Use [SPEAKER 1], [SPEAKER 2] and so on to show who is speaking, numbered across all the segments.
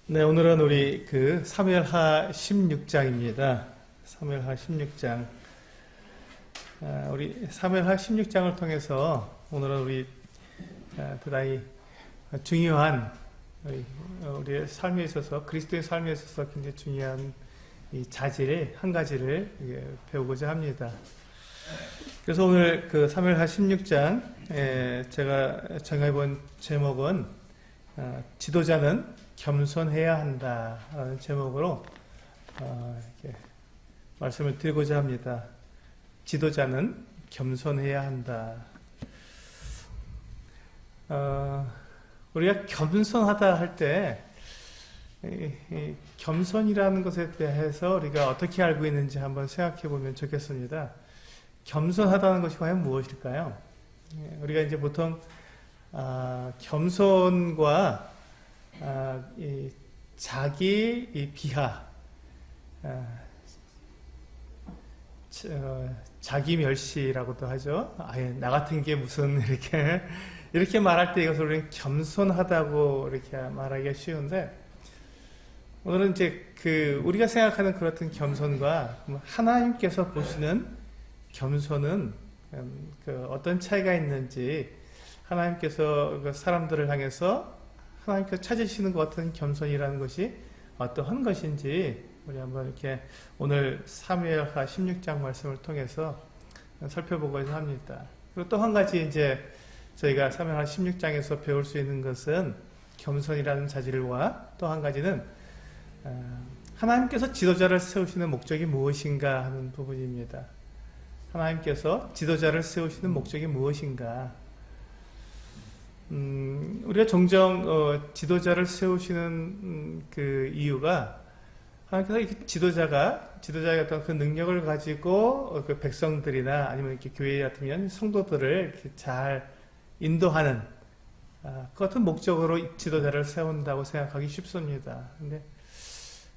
[SPEAKER 1] 네, 오늘은 우리 사무엘하 16장입니다. 사무엘하 16장. 우리 사무엘하 16장을 통해서 오늘은 우리 대단히 중요한 우리의 삶에 있어서 그리스도의 삶에 있어서 굉장히 중요한 이 자질 한 가지를 배우고자 합니다. 그래서 오늘 사무엘하 16장 제가 정해본 제목은 지도자는 겸손해야 한다라는 제목으로 이렇게 말씀을 드리고자 합니다. 지도자는 겸손해야 한다. 우리가 겸손하다 할 때 겸손이라는 것에 대해서 우리가 어떻게 알고 있는지 한번 생각해 보면 좋겠습니다. 겸손하다는 것이 과연 무엇일까요? 우리가 이제 보통 겸손과 자기 비하, 자기 멸시라고도 하죠. 나 같은 게 무슨 이렇게 말할 때 이것을 우리는 겸손하다고 이렇게 말하기가 쉬운데, 오늘은 이제 우리가 생각하는 그렇던 겸손과 하나님께서 보시는 겸손은 어떤 차이가 있는지, 하나님께서 사람들을 향해서 하나님께서 찾으시는 것 같은 겸손이라는 것이 어떠한 것인지 우리 한번 이렇게 오늘 사무엘하 16장 말씀을 통해서 살펴보고자 합니다. 그리고 또 한 가지 이제 저희가 사무엘하 16장에서 배울 수 있는 것은 겸손이라는 자질과, 또 한 가지는 하나님께서 지도자를 세우시는 목적이 무엇인가 하는 부분입니다. 하나님께서 지도자를 세우시는 목적이 무엇인가? 우리가 종종 지도자를 세우시는 이유가, 하나님께서 지도자의 어떤 그 능력을 가지고 그 백성들이나 아니면 이렇게 교회 같으면 성도들을 이렇게 잘 인도하는 그 같은 목적으로 지도자를 세운다고 생각하기 쉽습니다. 근데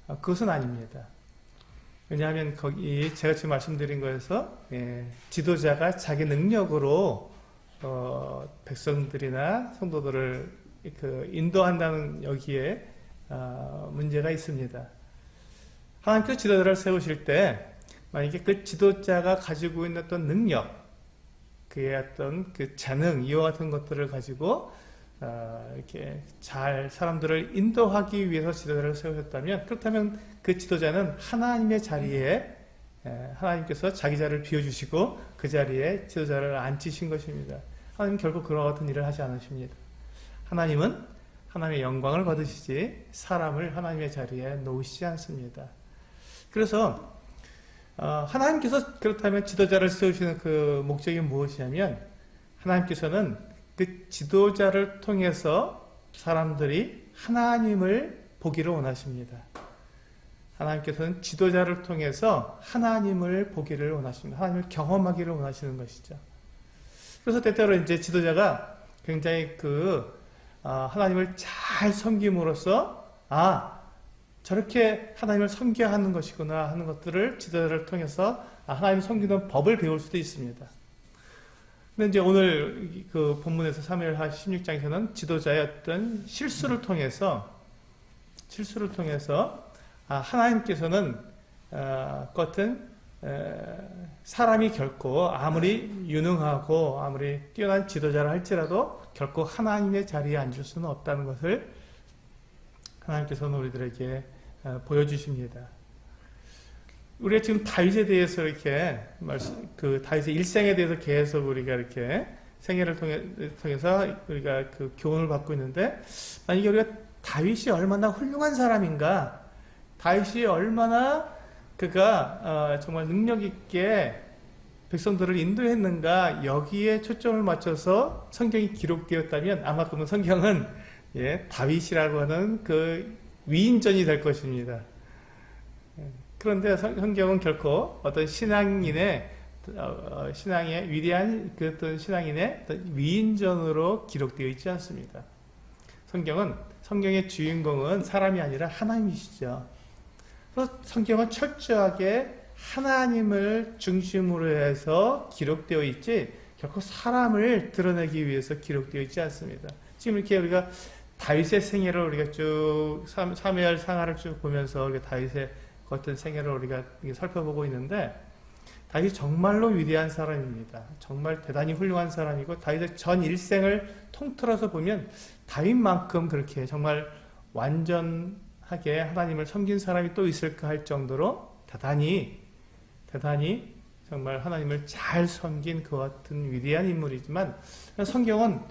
[SPEAKER 1] 그것은 아닙니다. 왜냐하면 거기 제가 지금 말씀드린 거에서 지도자가 자기 능력으로 백성들이나 성도들을 인도한다는 여기에 문제가 있습니다. 하나님께서 지도자를 세우실 때 만약에 그 지도자가 가지고 있는 어떤 능력, 그의 어떤 재능, 이와 같은 것들을 가지고 이렇게 잘 사람들을 인도하기 위해서 지도자를 세우셨다면, 그렇다면 그 지도자는 하나님의 자리에 하나님께서 자기 자리를 비워주시고 그 자리에 지도자를 앉히신 것입니다. 하나님은 결코 그와 같은 일을 하지 않으십니다. 하나님은 하나님의 영광을 받으시지 사람을 하나님의 자리에 놓으시지 않습니다. 그래서 하나님께서 그렇다면 지도자를 세우시는 그 목적이 무엇이냐면, 하나님께서는 그 지도자를 통해서 사람들이 하나님을 보기를 원하십니다. 하나님께서는 지도자를 통해서 하나님을 보기를 원하십니다. 하나님을 경험하기를 원하시는 것이죠. 그래서 때때로 이제 지도자가 굉장히 하나님을 잘 섬김으로써 저렇게 하나님을 섬겨야 하는 것이구나 하는 것들을 지도자를 통해서 하나님을 섬기는 법을 배울 수도 있습니다. 근데 이제 오늘 그 본문에서 사무엘하 16장에서는 지도자의 어떤 실수를 통해서 하나님께서는 같은 사람이 결코 아무리 유능하고 아무리 뛰어난 지도자를 할지라도 결코 하나님의 자리에 앉을 수는 없다는 것을 하나님께서는 우리들에게 보여주십니다. 우리가 지금 다윗에 대해서 이렇게 다윗의 일생에 대해서 계속 우리가 이렇게 생애를 통해서 우리가 교훈을 받고 있는데, 만약에 우리가 다윗이 얼마나 훌륭한 사람인가, 다윗이 얼마나 그가 정말 능력 있게 백성들을 인도했는가, 여기에 초점을 맞춰서 성경이 기록되었다면 아마 그러면 성경은 다윗이라고 하는 위인전이 될 것입니다. 그런데 성경은 결코 어떤 신앙의 위대한 어떤 신앙인의 어떤 위인전으로 기록되어 있지 않습니다. 성경의 주인공은 사람이 아니라 하나님이시죠. 그래서 성경은 철저하게 하나님을 중심으로 해서 기록되어 있지 결코 사람을 드러내기 위해서 기록되어 있지 않습니다. 지금 이렇게 우리가 다윗의 생애를 우리가 쭉 사무엘 상하를 쭉 보면서 우리가 다윗의 어떤 생애를 우리가 살펴보고 있는데 다윗이 정말로 위대한 사람입니다. 정말 대단히 훌륭한 사람이고 다윗의 전 일생을 통틀어서 보면 다윗만큼 그렇게 정말 완전하게 하나님을 섬긴 사람이 또 있을까 할 정도로 대단히 정말 하나님을 잘 섬긴 그 같은 위대한 인물이지만 성경은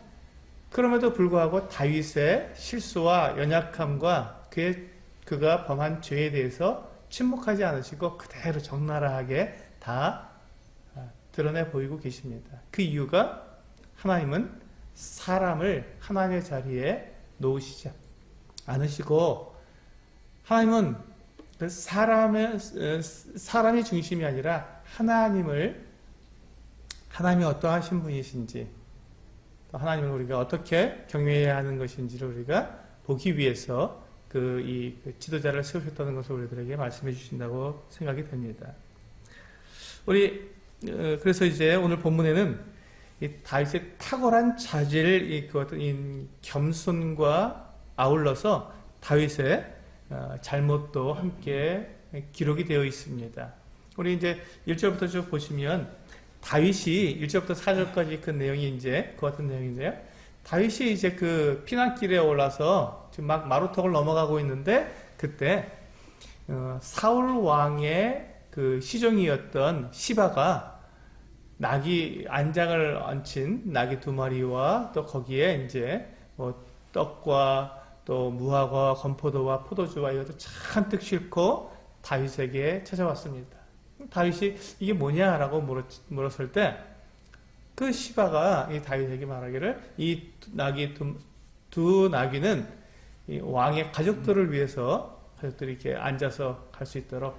[SPEAKER 1] 그럼에도 불구하고 다윗의 실수와 연약함과 그가 범한 죄에 대해서 침묵하지 않으시고 그대로 적나라하게 다 드러내 보이고 계십니다. 그 이유가 하나님은 사람을 하나님의 자리에 놓으시지 않으시고 하나님은 사람이 중심이 아니라 하나님이 어떠하신 분이신지 하나님을 우리가 어떻게 경외해야 하는 것인지를 우리가 보기 위해서 이 지도자를 세우셨다는 것을 우리들에게 말씀해 주신다고 생각이 됩니다. 그래서 이제 오늘 본문에는 이 다윗의 탁월한 자질, 그 어떤 겸손과 아울러서 다윗의 잘못도 함께 기록이 되어 있습니다. 우리 이제 1절부터 쭉 보시면 다윗이 1절부터 4절까지 그 내용이 이제 그 같은 내용인데요. 다윗이 이제 그 피난길에 올라서 지금 막 마루턱을 넘어가고 있는데 그때 사울 왕의 그 시종이었던 시바가 안장을 얹힌 나귀 2마리와 또 거기에 이제 뭐 떡과 또 무화과 건포도와 포도주와 이것도 잔뜩 싣고 다윗에게 찾아왔습니다. 다윗이 이게 뭐냐라고 물었을 때 그 시바가 이 다윗에게 말하기를 이 두 나귀는 이 왕의 가족들을 위해서 가족들이 이렇게 앉아서 갈 수 있도록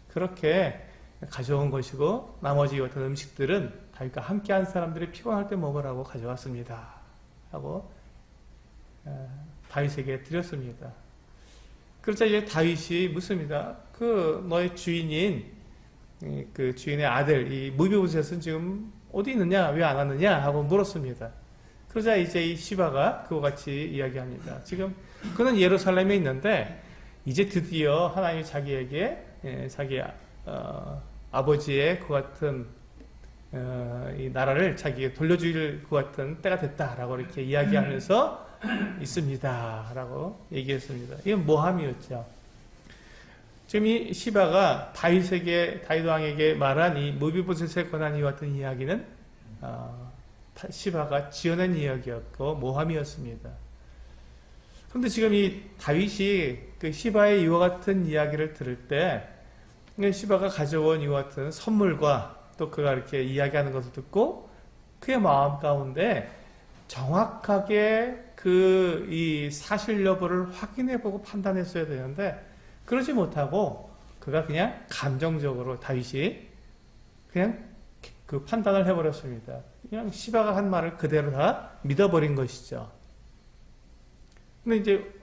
[SPEAKER 1] 그렇게 가져온 것이고 나머지 어떤 음식들은 다윗과 함께한 사람들이 피곤할 때 먹으라고 가져왔습니다. 하고 다윗에게 드렸습니다. 그렇자 이제 다윗이 묻습니다. 너의 주인인 그 주인의 아들 이 무비보셋은 지금 어디 있느냐 왜 안 왔느냐 하고 물었습니다. 그러자 이제 이 시바가 그와 같이 이야기합니다. 지금 그는 예루살렘에 있는데 이제 드디어 하나님이 자기에게 자기 아버지의 그 같은 이 나라를 자기에게 돌려줄 것 같은 때가 됐다라고 이렇게 이야기하면서 있습니다 라고 얘기했습니다. 이건 모함이었죠. 지금 이 시바가 다윗 왕에게 말한 이 무비보셋의 권한 이와 같은 이야기는 시바가 지어낸 이야기였고 모함이었습니다. 그런데 지금 이 다윗이 그 시바의 이와 같은 이야기를 들을 때 시바가 가져온 이와 같은 선물과 또 그가 이렇게 이야기하는 것을 듣고 그의 마음 가운데 정확하게 이 사실 여부를 확인해보고 판단했어야 되는데 그러지 못하고 그가 그냥 감정적으로 다윗이 그냥 그 판단을 해버렸습니다. 그냥 시바가 한 말을 그대로 다 믿어버린 것이죠. 근데 이제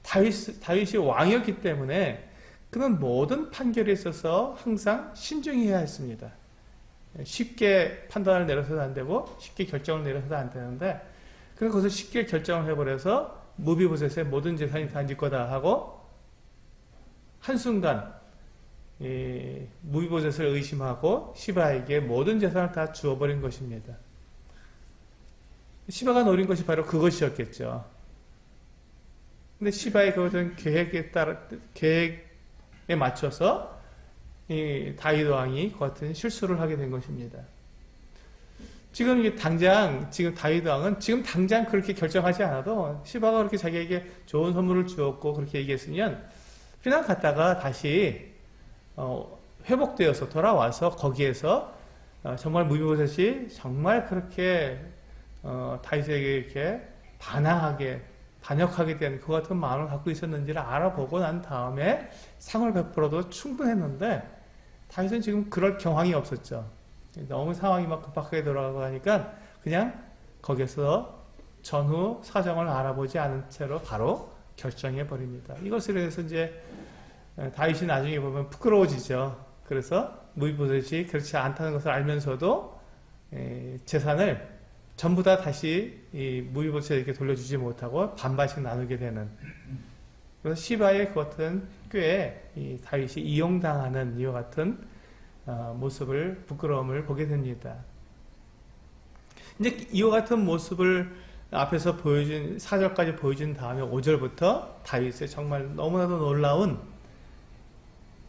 [SPEAKER 1] 다윗이 왕이었기 때문에 그는 모든 판결에 있어서 항상 신중히 해야 했습니다. 쉽게 판단을 내려서도 안 되고 쉽게 결정을 내려서도 안 되는데 그는 그것을 쉽게 결정을 해버려서 무비보셋의 모든 재산이 다 네 거다 하고 한순간 무비보셋을 의심하고 시바에게 모든 재산을 다 주어버린 것입니다. 시바가 노린 것이 바로 그것이었겠죠. 근데 시바의 그것은 계획에 맞춰서 이 다윗 왕이 그 같은 실수를 하게 된 것입니다. 지금 다윗 왕은 지금 당장 그렇게 결정하지 않아도 시바가 그렇게 자기에게 좋은 선물을 주었고 그렇게 얘기했으면 그냥 갔다가 다시 회복되어서 돌아와서 거기에서 정말 무비보셋이 정말 그렇게 다윗에게 이렇게 반역하게 된 그 같은 마음을 갖고 있었는지를 알아보고 난 다음에 상을 베풀어도 충분했는데 다윗은 지금 그럴 경황이 없었죠. 너무 상황이 막 급박하게 돌아가고 하니까 그냥 거기서 전후 사정을 알아보지 않은 채로 바로 결정해 버립니다. 이것에 대해서 이제 다윗이 나중에 보면 부끄러워지죠. 그래서 무비보셋이 그렇지 않다는 것을 알면서도 재산을 전부 다 다시 이 무비보셋에게 돌려주지 못하고 반반씩 나누게 되는. 그래서 시바의 그것은 꽤 이 다윗이 이용당하는 이와 같은 모습을, 부끄러움을 보게 됩니다. 이제 이와 같은 모습을 앞에서 보여준 4절까지 보여준 다음에 5절부터 다윗의 정말 너무나도 놀라운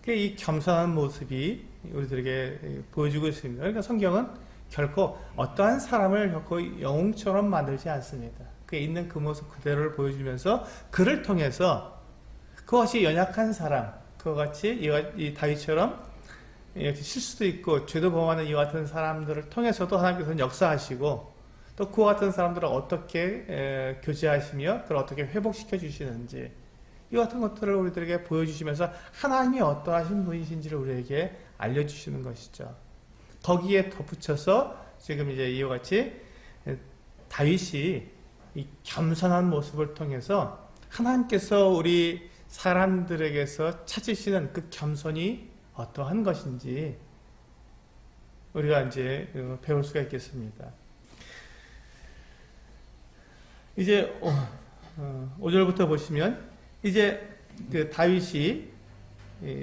[SPEAKER 1] 이 겸손한 모습이 우리들에게 보여주고 있습니다. 그러니까 성경은 결코 어떠한 사람을 결코 영웅처럼 만들지 않습니다. 그에 있는 그 모습 그대로를 보여주면서 그를 통해서 그것이 연약한 사람, 그와 같이 이 다윗처럼 실수도 있고 죄도 범하는 이와 같은 사람들을 통해서도 하나님께서는 역사하시고 또 그와 같은 사람들을 어떻게 교제하시며 그걸 어떻게 회복시켜 주시는지 이와 같은 것들을 우리들에게 보여주시면서 하나님이 어떠하신 분이신지를 우리에게 알려주시는 것이죠. 거기에 덧붙여서 지금 이제 이와 같이 다윗이 이 겸손한 모습을 통해서 하나님께서 우리 사람들에게서 찾으시는 그 겸손이 어떠한 것인지 우리가 이제 배울 수가 있겠습니다. 이제 5절부터 보시면 이제 그 다윗이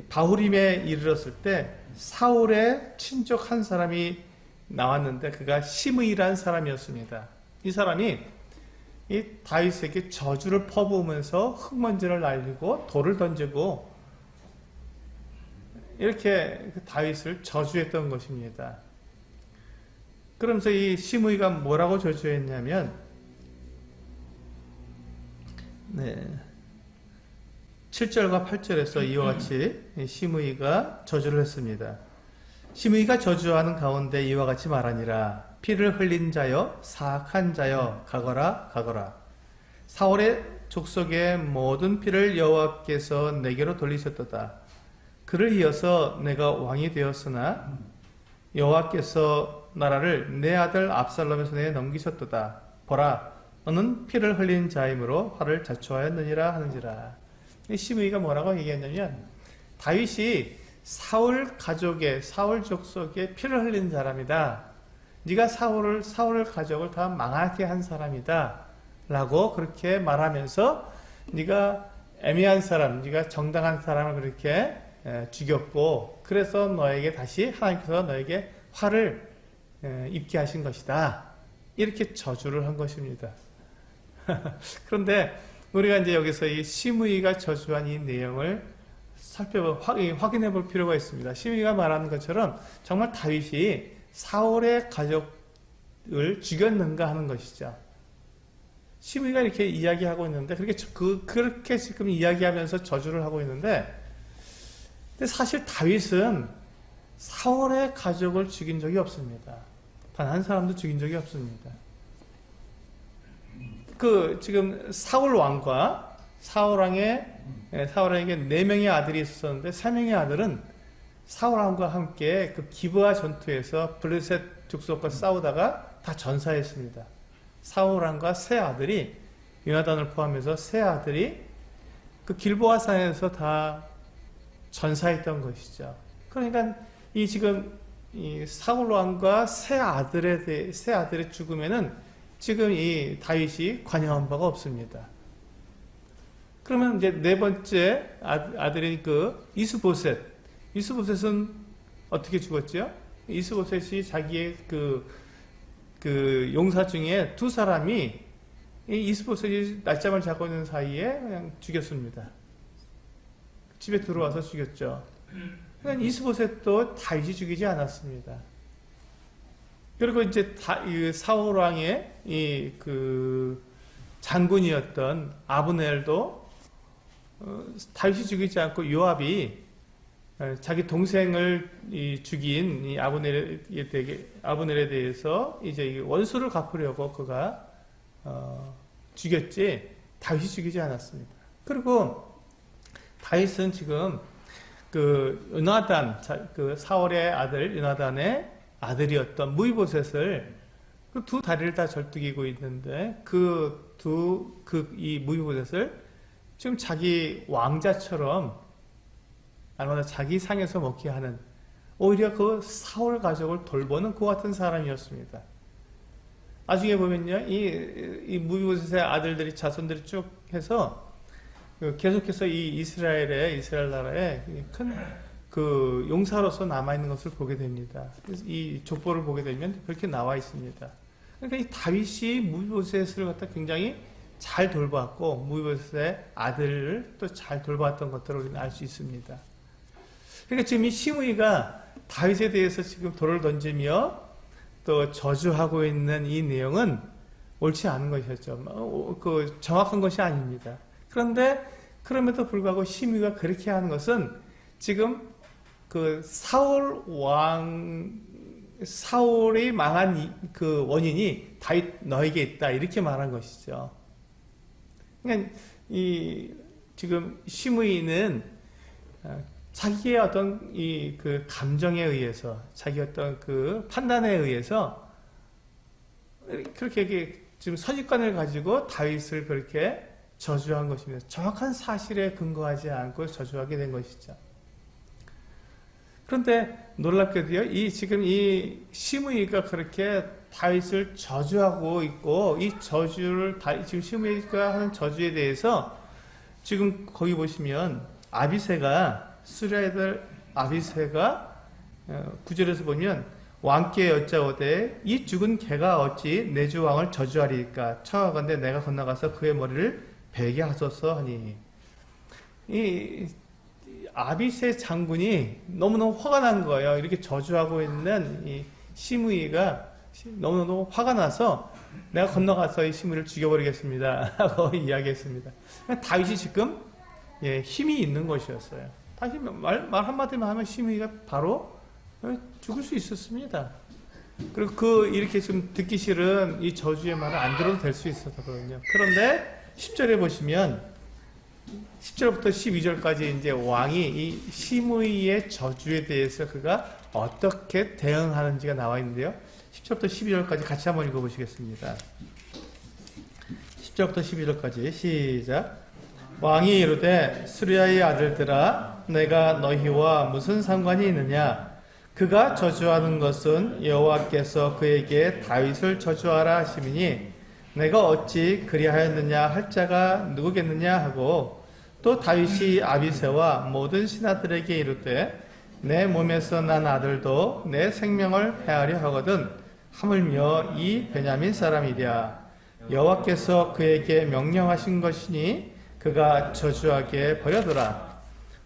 [SPEAKER 1] 바후림에 이르렀을 때 사울의 친족 한 사람이 나왔는데 그가 시므이라는 사람이었습니다. 이 사람이 이 다윗에게 저주를 퍼부으면서 흙먼지를 날리고 돌을 던지고 이렇게 다윗을 저주했던 것입니다. 그러면서 이 시므이가 뭐라고 저주했냐면 7절과 8절에서 이와 같이 시므이가 저주를 했습니다. 시므이가 저주하는 가운데 이와 같이 말하니라. 피를 흘린 자여 사악한 자여 가거라 가거라. 사울의 족속의 모든 피를 여호와께서 내게로 돌리셨도다. 그를 이어서 내가 왕이 되었으나 여호와께서 나라를 내 아들 압살롬의 손에 넘기셨도다. 보라, 너는 피를 흘린 자이므로 화를 자초하였느니라 하는지라. 시므이가 뭐라고 얘기했냐면 다윗이 사울 가족의 사울 족속의 피를 흘린 사람이다. 네가 사울 가족을 다 망하게 한 사람이다. 라고 그렇게 말하면서 네가 애매한 사람, 네가 정당한 사람을 그렇게 죽였고 그래서 너에게 다시 하나님께서 너에게 화를 입게 하신 것이다. 이렇게 저주를 한 것입니다. 그런데 우리가 이제 여기서 이 시므이가 저주한 이 내용을 확인해 볼 필요가 있습니다. 시므이가 말하는 것처럼 정말 다윗이 사울의 가족을 죽였는가 하는 것이죠. 시므이가 이렇게 이야기하고 있는데 그렇게 지금 이야기하면서 저주를 하고 있는데 근데 사실 다윗은 사울의 가족을 죽인 적이 없습니다. 단 한 사람도 죽인 적이 없습니다. 지금 사울 왕에게 4명의 아들이 있었는데 3명의 아들은 사울 왕과 함께 그 기브아 전투에서 블레셋 족속과 싸우다가 다 전사했습니다. 사울 왕과 세 아들이 요나단을 포함해서 세 아들이 그 길보아 산에서 다 전사했던 것이죠. 그러니까 이 사울 왕과 세 아들의 죽음에는 지금 이 다윗이 관여한 바가 없습니다. 그러면 이제 네 번째 아들인 그 이스보셋은 어떻게 죽었죠? 이스보셋이 자기의 그 용사 중에 두 사람이 이 이스보셋이 낮잠을 자고 있는 사이에 그냥 죽였습니다. 집에 들어와서 죽였죠. 그러니까 이스보셋도 다윗이 죽이지 않았습니다. 그리고 이제 사울 왕의 그 장군이었던 아브넬도 다윗이 죽이지 않고 요압이 자기 동생을 죽인 이 아브넬에 대해서 이제 원수를 갚으려고 그가 죽였지 다윗이 죽이지 않았습니다. 그리고 다윗은 지금 그 요나단, 그 사울의 아들 요나단의 아들이었던 무이보셋을 그 두 다리를 다 절뚝이고 있는데 이 무이보셋을 지금 자기 왕자처럼 아니면 자기 상에서 먹게 하는 오히려 그 사울 가족을 돌보는 그 같은 사람이었습니다. 나중에 보면요, 이 무비보셋의 아들들이 자손들이 쭉 해서 계속해서 이 이스라엘 나라에 큰 그 용사로서 남아 있는 것을 보게 됩니다. 그래서 이 족보를 보게 되면 그렇게 나와 있습니다. 그러니까 이 다윗이 무비보셋을 갖다 굉장히 잘 돌보았고 무비보셋의 아들을 또 잘 돌보았던 것들을 우리는 알 수 있습니다. 그러니까 지금 이 시므이가 다윗에 대해서 지금 돌을 던지며 또 저주하고 있는 이 내용은 옳지 않은 것이었죠. 그 정확한 것이 아닙니다. 그런데 그럼에도 불구하고 시므이가 그렇게 하는 것은 지금 그 사울이 망한 그 원인이 다윗 너에게 있다 이렇게 말한 것이죠. 그러니까 지금 시므이는 자기의 어떤 그 감정에 의해서, 자기 어떤 그 판단에 의해서 그렇게 지금 선입관을 가지고 다윗을 그렇게 저주한 것입니다. 정확한 사실에 근거하지 않고 저주하게 된 것이죠. 그런데 놀랍게도요, 지금 이 시므이가 그렇게 다윗을 저주하고 있고, 이 저주를, 지금 시므이가 하는 저주에 대해서 지금 거기 보시면 수리아의 아들 아비새가 9절에서 보면 왕께 여짜오되 이 죽은 개가 어찌 내 주 왕을 저주하리까 청하건대 내가 건너가서 그의 머리를 베게 하소서 하니, 이 아비새 장군이 너무너무 화가 난 거예요. 이렇게 저주하고 있는 이 시므이가 너무너무 화가 나서 내가 건너가서 이 시므이를 죽여버리겠습니다 하고 이야기했습니다. 다윗이 지금 힘이 있는 것이었어요. 다시 말 한마디만 하면 시므이가 바로 죽을 수 있었습니다. 그리고 이렇게 좀 듣기 싫은 이 저주의 말을 안 들어도 될 수 있었거든요. 그런데 10절에 보시면 10절부터 12절까지 이제 왕이 이 시므이의 저주에 대해서 그가 어떻게 대응하는지가 나와 있는데요. 10절부터 12절까지 같이 한번 읽어보시겠습니다. 10절부터 12절까지 시작. 왕이 이르되 수리아의 아들들아 내가 너희와 무슨 상관이 있느냐? 그가 저주하는 것은 여호와께서 그에게 다윗을 저주하라 하시미니 내가 어찌 그리하였느냐 할 자가 누구겠느냐 하고, 또 다윗이 아비새와 모든 신하들에게 이르되 내 몸에서 난 아들도 내 생명을 해하려 하거든 하물며 이 베냐민 사람이랴. 여호와께서 그에게 명령하신 것이니 그가 저주하게 버려두라.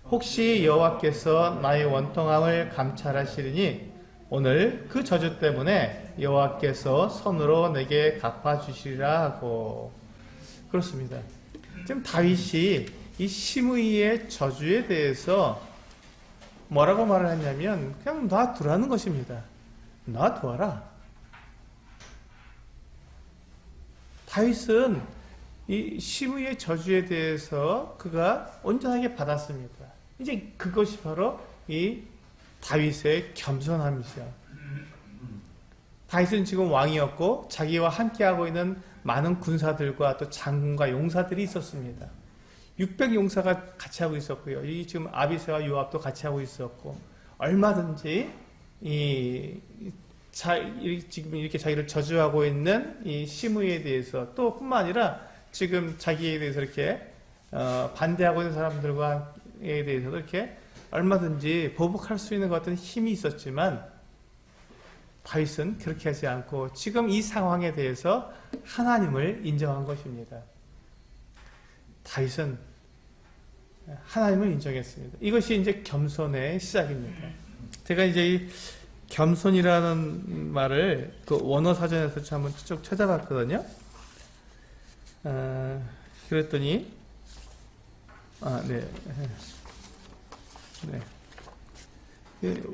[SPEAKER 1] 혹시 여호와께서 나의 원통함을 감찰하시리니 오늘 그 저주 때문에 여호와께서 손으로 내게 갚아주시리라 하고. 그렇습니다. 지금 다윗이 이 시므이의 저주에 대해서 뭐라고 말을 했냐면 그냥 놔두라는 것입니다. 놔두어라. 다윗은 이 시므이의 저주에 대해서 그가 온전하게 받았습니다. 이제 그것이 바로 이 다윗의 겸손함이죠. 다윗은 지금 왕이었고 자기와 함께하고 있는 많은 군사들과 또 장군과 용사들이 있었습니다. 600용사가 같이 하고 있었고요. 이 지금 아비새와 요압도 같이 하고 있었고, 얼마든지 지금 이렇게 자기를 저주하고 있는 이 시므이에 대해서, 또 뿐만 아니라 지금 자기에 대해서 이렇게 반대하고 있는 사람들과에 대해서도 이렇게 얼마든지 보복할 수 있는 어떤 힘이 있었지만 다윗은 그렇게 하지 않고 지금 이 상황에 대해서 하나님을 인정한 것입니다. 다윗은 하나님을 인정했습니다. 이것이 이제 겸손의 시작입니다. 제가 이제 이 겸손이라는 말을 그 원어 사전에서 한번 쭉 찾아봤거든요. 그랬더니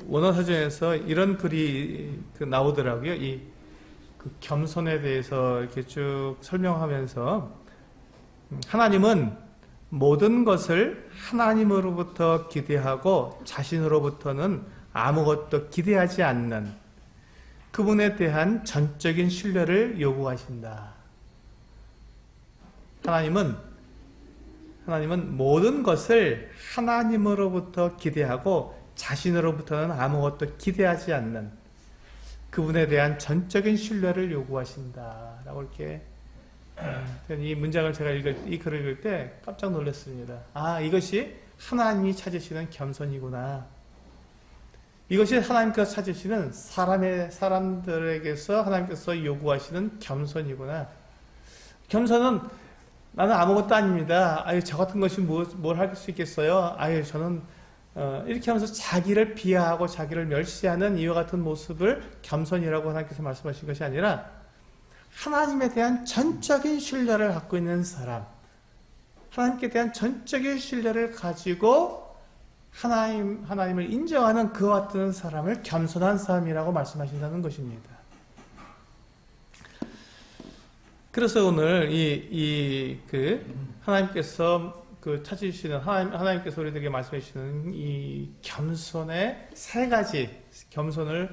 [SPEAKER 1] 원어 사전에서 이런 글이 나오더라고요. 그 겸손에 대해서 이렇게 쭉 설명하면서 하나님은 모든 것을 하나님으로부터 기대하고 자신으로부터는 아무것도 기대하지 않는 그분에 대한 전적인 신뢰를 요구하신다. 하나님은 모든 것을 하나님으로부터 기대하고 자신으로부터는 아무것도 기대하지 않는 그분에 대한 전적인 신뢰를 요구하신다라고 이렇게 이 문장을 제가 이 글을 읽을 때 깜짝 놀랐습니다. 아, 이것이 하나님이 찾으시는 겸손이구나. 이것이 하나님께서 찾으시는 사람들에게서 하나님께서 요구하시는 겸손이구나. 겸손은 나는 아무것도 아닙니다. 아유, 저 같은 것이 뭘 할 수 있겠어요? 아유, 저는 이렇게 하면서 자기를 비하하고 자기를 멸시하는 이와 같은 모습을 겸손이라고 하나님께서 말씀하신 것이 아니라 하나님에 대한 전적인 신뢰를 갖고 있는 사람, 하나님께 대한 전적인 신뢰를 가지고 하나님을 인정하는 그와 같은 사람을 겸손한 사람이라고 말씀하신다는 것입니다. 그래서 오늘 하나님께서 찾으시는 하나님께서 우리들에게 말씀해 주시는 이 겸손의 세 가지 겸손을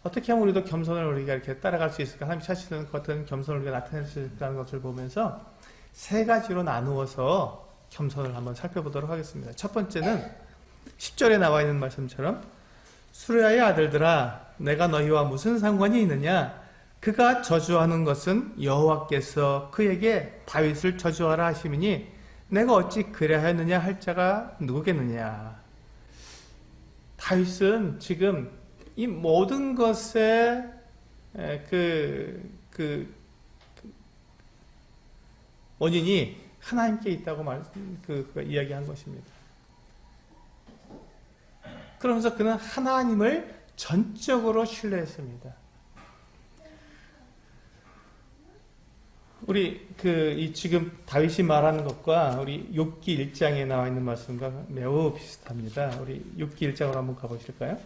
[SPEAKER 1] 어떻게 하면 우리도 겸손을 우리가 이렇게 따라갈 수 있을까? 하나님 찾으시는 것 같은 겸손을 우리가 나타낼 수 있을까 하는 것을 보면서 세 가지로 나누어서 겸손을 한번 살펴보도록 하겠습니다. 첫 번째는 10절에 나와 있는 말씀처럼 수레아의 아들들아 내가 너희와 무슨 상관이 있느냐? 그가 저주하는 것은 여호와께서 그에게 다윗을 저주하라 하심이니 내가 어찌 그래 하였느냐 할 자가 누구겠느냐. 다윗은 지금 이 모든 것에 원인이 하나님께 있다고 이야기한 것입니다. 그러면서 그는 하나님을 전적으로 신뢰했습니다. 우리 지금 다윗이 말하는 것과 우리 욥기 1장에 나와 있는 말씀과 매우 비슷합니다. 우리 욥기 1장으로 한번 가보실까요?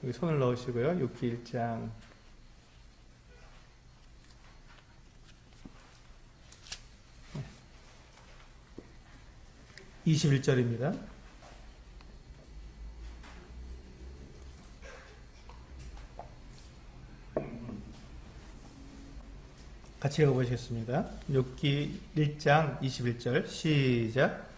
[SPEAKER 1] 여기 손을 넣으시고요. 욥기 1장 21절입니다. 같이 읽어보시겠습니다. 욥기 1장 21절 시작.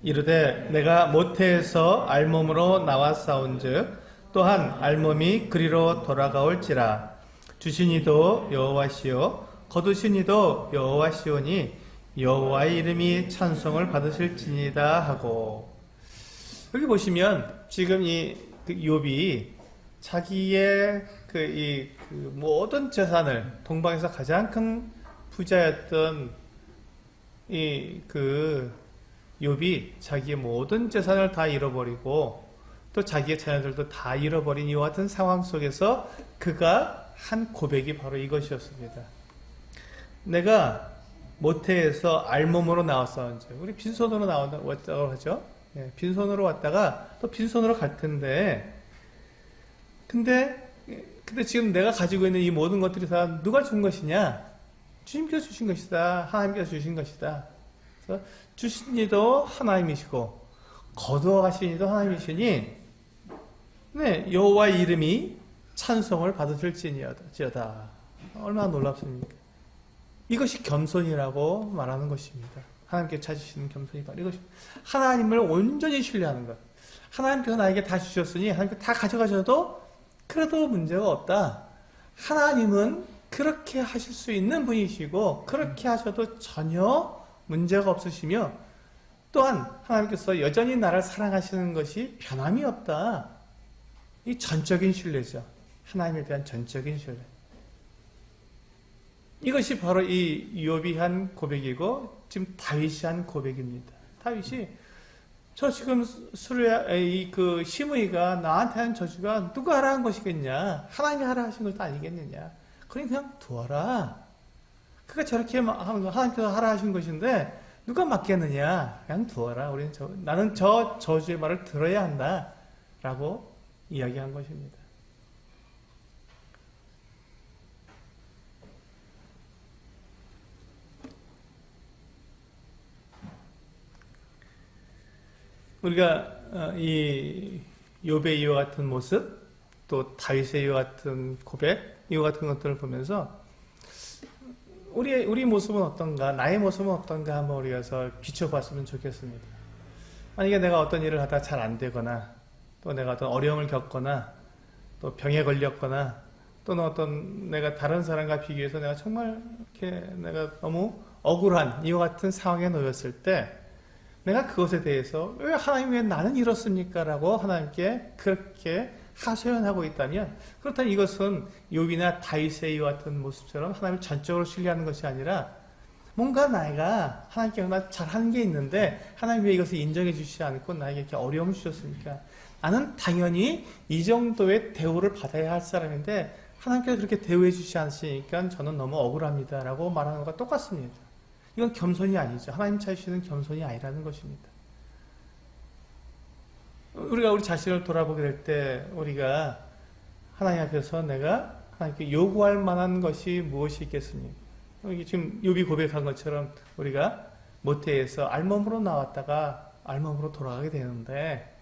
[SPEAKER 1] 이르되 내가 모태에서 알몸으로 나와 싸운즉 또한 알몸이 그리로 돌아가올지라. 주신 이도 여호와시요 거두신 이도 여호와시오니 여호와의 이름이 찬송을 받으실지니이다 하고. 여기 보시면 지금 이 욥이 자기의 모든 재산을 동방에서 가장 큰 부자였던 욥이 자기의 모든 재산을 다 잃어버리고 또 자기의 자녀들도 다 잃어버린 이와 같은 상황 속에서 그가 한 고백이 바로 이것이었습니다. 내가 모태에서 알몸으로 나왔어. 우리 빈손으로 왔다고 하죠. 예, 빈손으로 왔다가 또 빈손으로 갈 텐데 근데 지금 내가 가지고 있는 이 모든 것들이 다 누가 준 것이냐? 주님께서 주신 것이다. 하나님께서 주신 것이다. 그래서 주신 이도 하나님이시고 거두어 가신 이도 하나님이시니 네, 여호와의 이름이 찬송을 받으실지어다. 얼마나 놀랍습니까? 이것이 겸손이라고 말하는 것입니다. 하나님께 찾으시는 겸손이 바로 이것입니다. 하나님을 온전히 신뢰하는 것. 하나님께서 나에게 다 주셨으니 하나님께 다 가져가셔도 그래도 문제가 없다. 하나님은 그렇게 하실 수 있는 분이시고 그렇게 하셔도 전혀 문제가 없으시며 또한 하나님께서 여전히 나를 사랑하시는 것이 변함이 없다. 이 전적인 신뢰죠. 하나님에 대한 전적인 신뢰. 이것이 바로 이 욥이 한 고백이고 지금 다윗이 한 고백입니다. 다윗이 저 지금 시므이가 나한테 한 저주가 누가 하라 한 것이겠냐? 하나님이 하라 하신 것도 아니겠느냐? 그냥 두어라. 그가 저렇게 하나님께서 하라 하신 것인데 누가 맡겠느냐? 그냥 두어라. 나는 저 저주의 말을 들어야 한다. 라고 이야기한 것입니다. 우리가 이 욥의 이와 같은 모습, 또 다윗의 이와 같은 고백, 이와 같은 것들을 보면서 우리 모습은 어떤가, 나의 모습은 어떤가 한번 우리가 비춰봤으면 좋겠습니다. 만약에 내가 어떤 일을 하다 잘 안 되거나, 또 내가 어떤 어려움을 겪거나, 또 병에 걸렸거나, 또는 어떤 내가 다른 사람과 비교해서 내가 정말 이렇게 내가 너무 억울한 이와 같은 상황에 놓였을 때 내가 그것에 대해서 왜 하나님 왜 나는 이렇습니까? 라고 하나님께 그렇게 하소연하고 있다면 그렇다면 이것은 욥이나 다윗의 이와 같은 모습처럼 하나님을 전적으로 신뢰하는 것이 아니라 뭔가 내가 하나님께 얼마나 잘하는 게 있는데 하나님 왜 이것을 인정해 주시지 않고 나에게 이렇게 어려움을 주셨습니까? 나는 당연히 이 정도의 대우를 받아야 할 사람인데 하나님께서 그렇게 대우해 주시지 않으시니까 저는 너무 억울합니다 라고 말하는 것과 똑같습니다. 이건 겸손이 아니죠. 하나님 찾으시는 겸손이 아니라는 것입니다. 우리가 우리 자신을 돌아보게 될 때 우리가 하나님 앞에서 내가 하나님께 요구할 만한 것이 무엇이 있겠습니까? 지금 욥이 고백한 것처럼 우리가 모태에서 알몸으로 나왔다가 알몸으로 돌아가게 되는데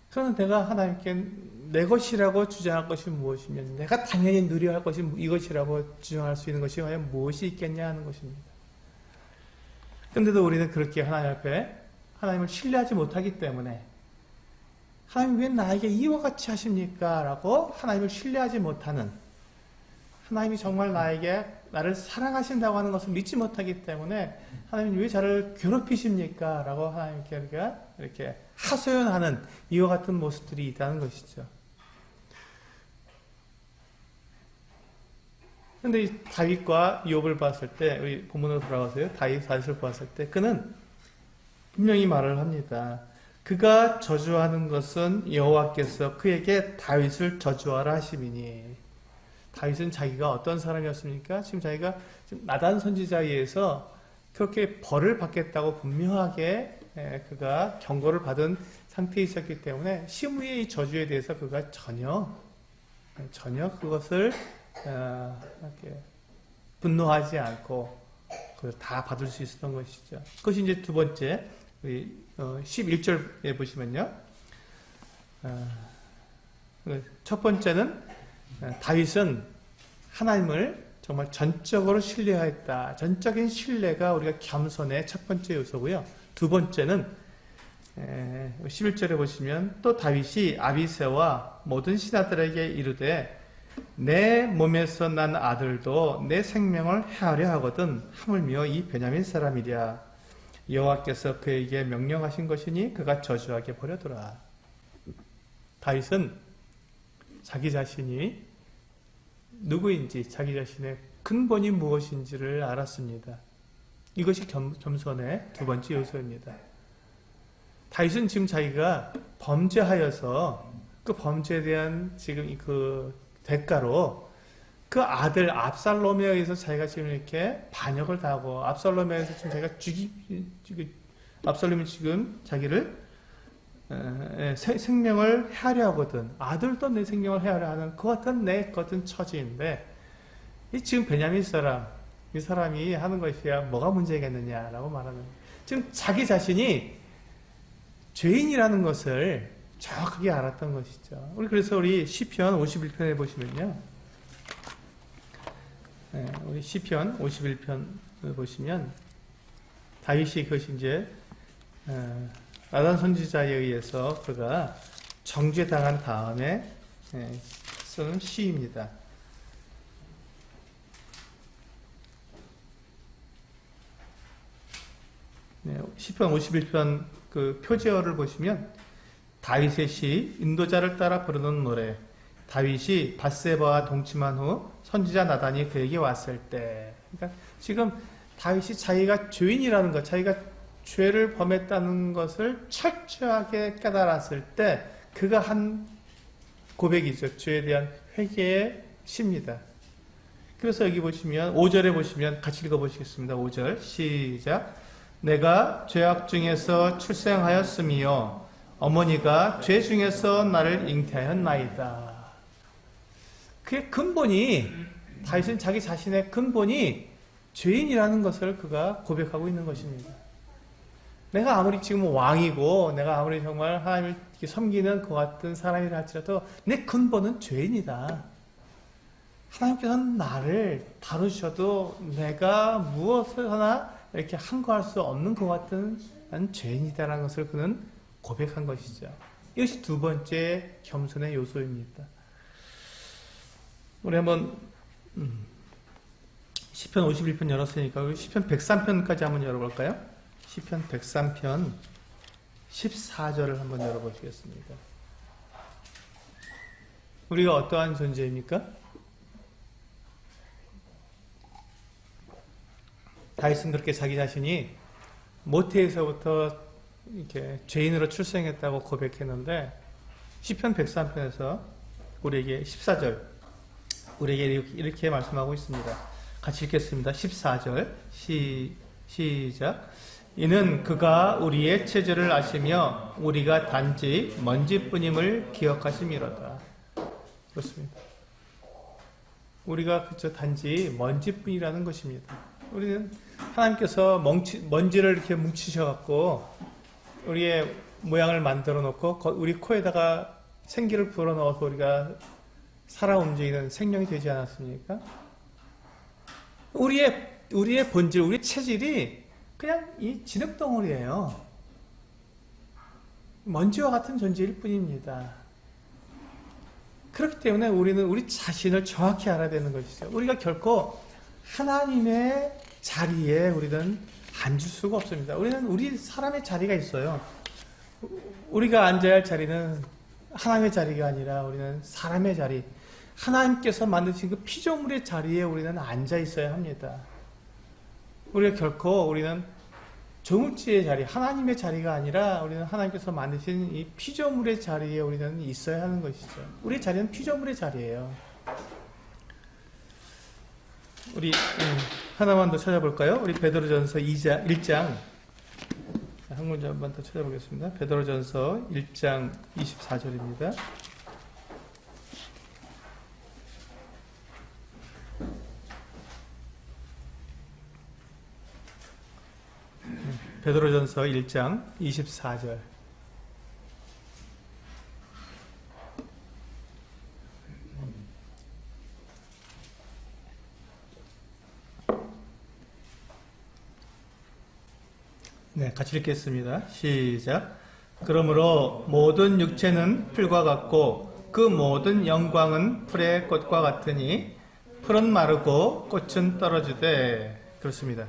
[SPEAKER 1] 그러면 내가 하나님께 내 것이라고 주장할 것이 무엇이면 내가 당연히 누려야 할 것이 이것이라고 주장할 수 있는 것이 과연 무엇이 있겠냐 하는 것입니다. 그런데도 우리는 그렇게 하나님 앞에 하나님을 신뢰하지 못하기 때문에 하나님 왜 나에게 이와 같이 하십니까? 라고 하나님을 신뢰하지 못하는 하나님이 정말 나를 사랑하신다고 하는 것을 믿지 못하기 때문에 하나님 왜 저를 괴롭히십니까? 라고 하나님께 우리가 이렇게 하소연하는 이와 같은 모습들이 있다는 것이죠. 그런데 이 다윗과 욥을 봤을 때 우리 본문으로 돌아가세요. 다윗을 봤을 때 그는 분명히 말을 합니다. 그가 저주하는 것은 여호와께서 그에게 다윗을 저주하라 하심이니. 다윗은 자기가 어떤 사람이었습니까? 지금 자기가 나단 선지자에 의해서 그렇게 벌을 받겠다고 분명하게 그가 경고를 받은 상태에 있었기 때문에 시므이의 이 저주에 대해서 그가 전혀 그것을 이렇게 분노하지 않고 그걸 다 받을 수 있었던 것이죠. 그것이 이제 두 번째, 우리 11절에 보시면요. 첫 번째는 다윗은 하나님을 정말 전적으로 신뢰하였다. 전적인 신뢰가 우리가 겸손의 첫 번째 요소고요. 두 번째는 11절에 보시면 또 다윗이 아비새와 모든 신하들에게 이르되 내 몸에서 난 아들도 내 생명을 해하려 하거든 하물며 이 베냐민 사람이랴. 여호와께서 그에게 명령하신 것이니 그가 저주하게 버려두라. 다윗은 자기 자신이 누구인지 자기 자신의 근본이 무엇인지를 알았습니다. 이것이 겸손의 두 번째 요소입니다. 다윗은 지금 자기가 범죄하여서 그 범죄에 대한 지금 그 대가로 그 아들 압살롬에 의해서 자기가 지금 이렇게 반역을 당하고 압살롬에 의해서 지금 자기가 압살롬이 지금 자기를 생명을 해하려 하거든. 아들도 내 생명을 해하려 하는 그 같은 내 같은 처지인데 이 지금 베냐민 사람 이 사람이 하는 것이야 뭐가 문제겠느냐라고 말하는 지금 자기 자신이 죄인이라는 것을 정확하게 알았던 것이죠. 그래서 우리 시편 51편에 보시면요. 우리 시편 51편을 보시면 다윗이 그것이 이제 나단 선지자에 의해서 그가 정죄당한 다음에 쓰는 시입니다. 시편 51편 그 표제어를 보시면 다윗의 시, 인도자를 따라 부르는 노래. 다윗이 밧세바와 동침한 후 선지자 나단이 그에게 왔을 때. 그러니까 지금 다윗이 자기가 죄인이라는 것, 자기가 죄를 범했다는 것을 철저하게 깨달았을 때 그가 한 고백이죠. 죄에 대한 회개의 시입니다. 그래서 여기 보시면 5절에 보시면 같이 읽어보시겠습니다. 5절 시작. 내가 죄악 중에서 출생하였으며 어머니가 죄 중에서 나를 잉태하였나이다. 그의 근본이 다윗은 자기 자신의 근본이 죄인이라는 것을 그가 고백하고 있는 것입니다. 내가 아무리 지금 왕이고 내가 아무리 정말 하나님을 섬기는 그 같은 사람이라 할지라도 내 근본은 죄인이다. 하나님께서는 나를 다루셔도 내가 무엇을 하나 이렇게 한거할 수 없는 것 같은 나는 죄인이다라는 것을 그는 고백한 것이죠. 이것이 두 번째 겸손의 요소입니다. 우리 한번 시편 51편 열었으니까 우리 시편 103편까지 한번 열어볼까요? 시편 103편 14절을 한번 열어보시겠습니다. 우리가 어떠한 존재입니까? 다윗은 그렇게 자기 자신이 모태에서부터 이렇게 죄인으로 출생했다고 고백했는데 시편 103편에서 우리에게 14절 우리에게 이렇게 말씀하고 있습니다. 같이 읽겠습니다. 14절 시작. 이는 그가 우리의 체질을 아시며 우리가 단지 먼지뿐임을 기억하심이로다. 그렇습니다. 우리가 그저 단지 먼지뿐이라는 것입니다. 우리는 하나님께서 먼지를 이렇게 뭉치셔갖고 우리의 모양을 만들어 놓고 우리 코에다가 생기를 불어넣어서 우리가 살아 움직이는 생명이 되지 않았습니까? 우리의 본질, 우리의 체질이 그냥 이 진흙덩어리예요. 먼지와 같은 존재일 뿐입니다. 그렇기 때문에 우리는 우리 자신을 정확히 알아야 되는 것이죠. 우리가 결코 하나님의 자리에 우리는 앉을 수가 없습니다. 우리는 우리 사람의 자리가 있어요. 우리가 앉아야 할 자리는 하나님의 자리가 아니라 우리는 사람의 자리, 하나님께서 만드신 그 피조물의 자리에 우리는 앉아 있어야 합니다. 우리가 결코 우리는 조물주의 자리, 하나님의 자리가 아니라 우리는 하나님께서 만드신 이 피조물의 자리에 우리는 있어야 하는 것이죠. 우리 자리는 피조물의 자리예요. 우리 하나만 더 찾아볼까요? 우리 베드로전서 1장 한 문제 한번 더 찾아보겠습니다. 베드로전서 1장 24절입니다. 베드로전서 1장 24절. 네, 같이 읽겠습니다. 시작. 그러므로 모든 육체는 풀과 같고 그 모든 영광은 풀의 꽃과 같으니 풀은 마르고 꽃은 떨어지되. 그렇습니다.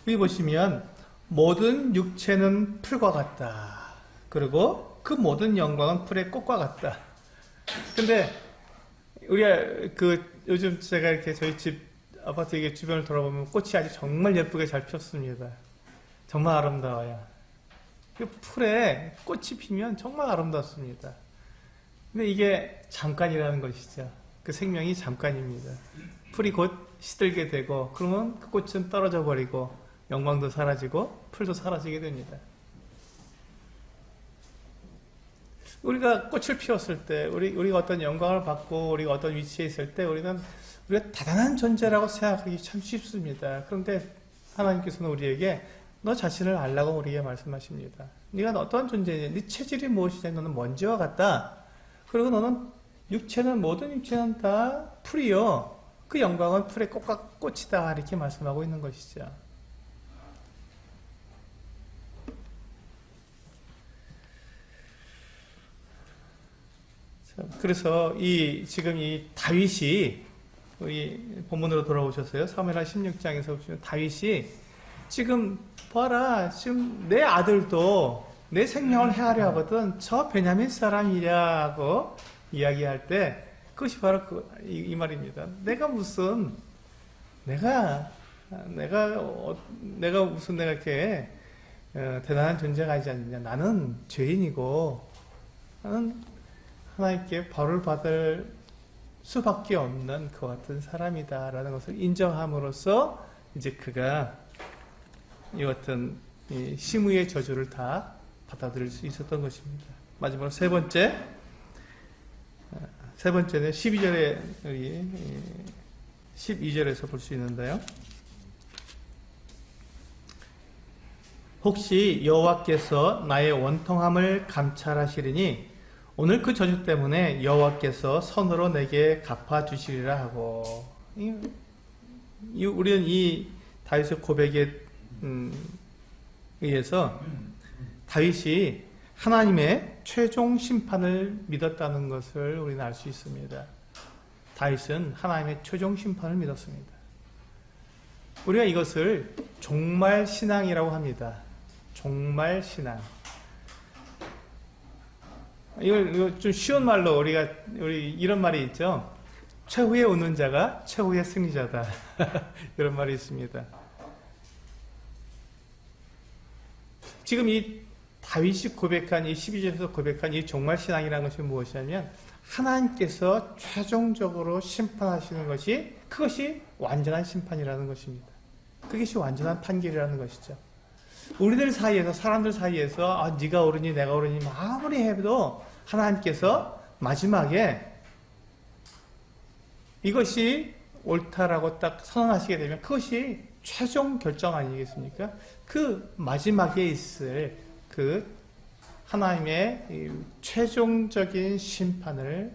[SPEAKER 1] 여기 보시면 모든 육체는 풀과 같다. 그리고 그 모든 영광은 풀의 꽃과 같다. 근데 우리가 요즘 제가 이렇게 저희 집 아파트 이게 주변을 돌아보면 꽃이 아주 정말 예쁘게 잘 폈습니다. 정말 아름다워요. 그 풀에 꽃이 피면 정말 아름답습니다. 근데 이게 잠깐이라는 것이죠. 그 생명이 잠깐입니다. 풀이 곧 시들게 되고 그러면 그 꽃은 떨어져 버리고 영광도 사라지고 풀도 사라지게 됩니다. 우리가 꽃을 피웠을 때 우리가 어떤 영광을 받고 우리가 어떤 위치에 있을 때 우리가 대단한 존재라고 생각하기 참 쉽습니다. 그런데 하나님께서는 우리에게 너 자신을 알라고 우리에게 말씀하십니다. 네가 어떤 존재냐? 네 체질이 무엇이냐? 너는 먼지와 같다. 그리고 너는 모든 육체는 다 풀이요. 그 영광은 풀의 꽃과 꽃이다. 이렇게 말씀하고 있는 것이죠. 그래서 지금 이 다윗이 우리 본문으로 돌아오셨어요. 사무엘하 16장에서 보시면 다윗이 지금 봐라, 지금 내 아들도 내 생명을 해하려 하거든. 저 베냐민 사람이라고 이야기할 때 그것이 바로 이 말입니다. 내가 무슨 이렇게 대단한 존재가 아니지 않느냐. 나는 죄인이고 나는 하나님께 벌을 받을 수밖에 없는 그 같은 사람이다라는 것을 인정함으로써 이제 그가 이 같은 심의의 저주를 다 받아들일 수 있었던 것입니다. 마지막으로 세 번째는 12절에서 볼 수 있는데요. 혹시 여호와께서 나의 원통함을 감찰하시리니 오늘 그 저주 때문에 여호와께서 선으로 내게 갚아주시리라 하고. 우리는 이 다윗의 고백에 의해서 다윗이 하나님의 최종 심판을 믿었다는 것을 우리는 알 수 있습니다. 다윗은 하나님의 최종 심판을 믿었습니다. 우리가 이것을 종말 신앙이라고 합니다. 종말 신앙. 이걸 좀 쉬운 말로 우리 이런 말이 있죠. 최후의 웃는 자가 최후의 승리자다. 이런 말이 있습니다. 지금 이 다윗이 고백한 이 12절에서 고백한 이 종말 신앙이라는 것이 무엇이냐면 하나님께서 최종적으로 심판하시는 것이 그것이 완전한 심판이라는 것입니다. 그것이 완전한 판결이라는 것이죠. 우리들 사이에서 사람들 사이에서 네가 옳으니 내가 옳으니 아무리 해도 하나님께서 마지막에 이것이 옳다라고 딱 선언하시게 되면 그것이 최종 결정 아니겠습니까? 그 마지막에 있을 그 하나님의 최종적인 심판을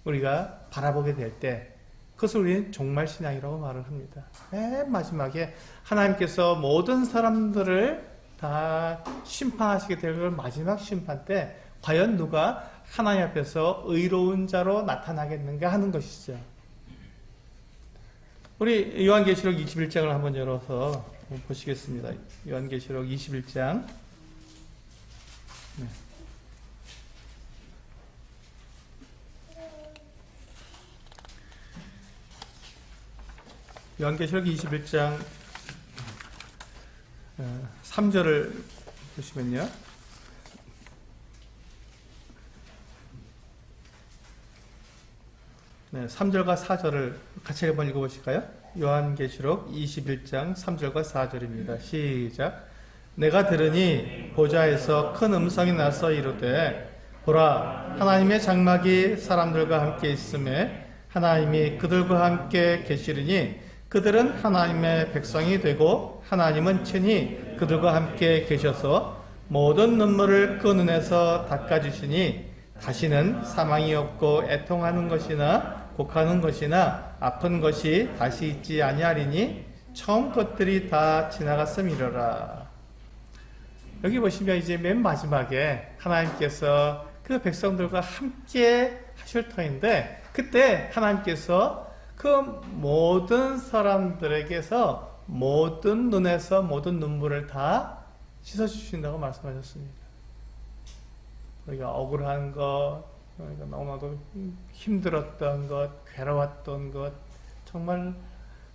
[SPEAKER 1] 우리가 바라보게 될 때 그것을 우리는 종말 신앙이라고 말을 합니다. 맨 마지막에 하나님께서 모든 사람들을 다 심판하시게 될 그 마지막 심판 때 과연 누가 하나님 앞에서 의로운 자로 나타나겠는가 하는 것이죠. 우리 요한계시록 21장을 한번 열어서 보시겠습니다. 요한계시록 21장. 네. 요한계시록 21장 3절을 보시면요. 네, 3절과 4절을 같이 한번 읽어보실까요? 요한계시록 21장 3절과 4절입니다. 시작. 내가 들으니 보좌에서 큰 음성이 나서 이르되 보라 하나님의 장막이 사람들과 함께 있음에 하나님이 그들과 함께 계시리니 그들은 하나님의 백성이 되고 하나님은 친히 그들과 함께 계셔서 모든 눈물을 그 눈에서 닦아주시니 다시는 사망이 없고 애통하는 것이나 곡하는 것이나 아픈 것이 다시 있지 아니하리니 처음 것들이 다 지나갔음이로라. 여기 보시면 이제 맨 마지막에 하나님께서 그 백성들과 함께 하실 터인데 그때 하나님께서 그 모든 사람들에게서 모든 눈에서 모든 눈물을 다 씻어주신다고 말씀하셨습니다. 우리가 억울한 것, 우리가 너무나도 힘들었던 것, 괴로웠던 것, 정말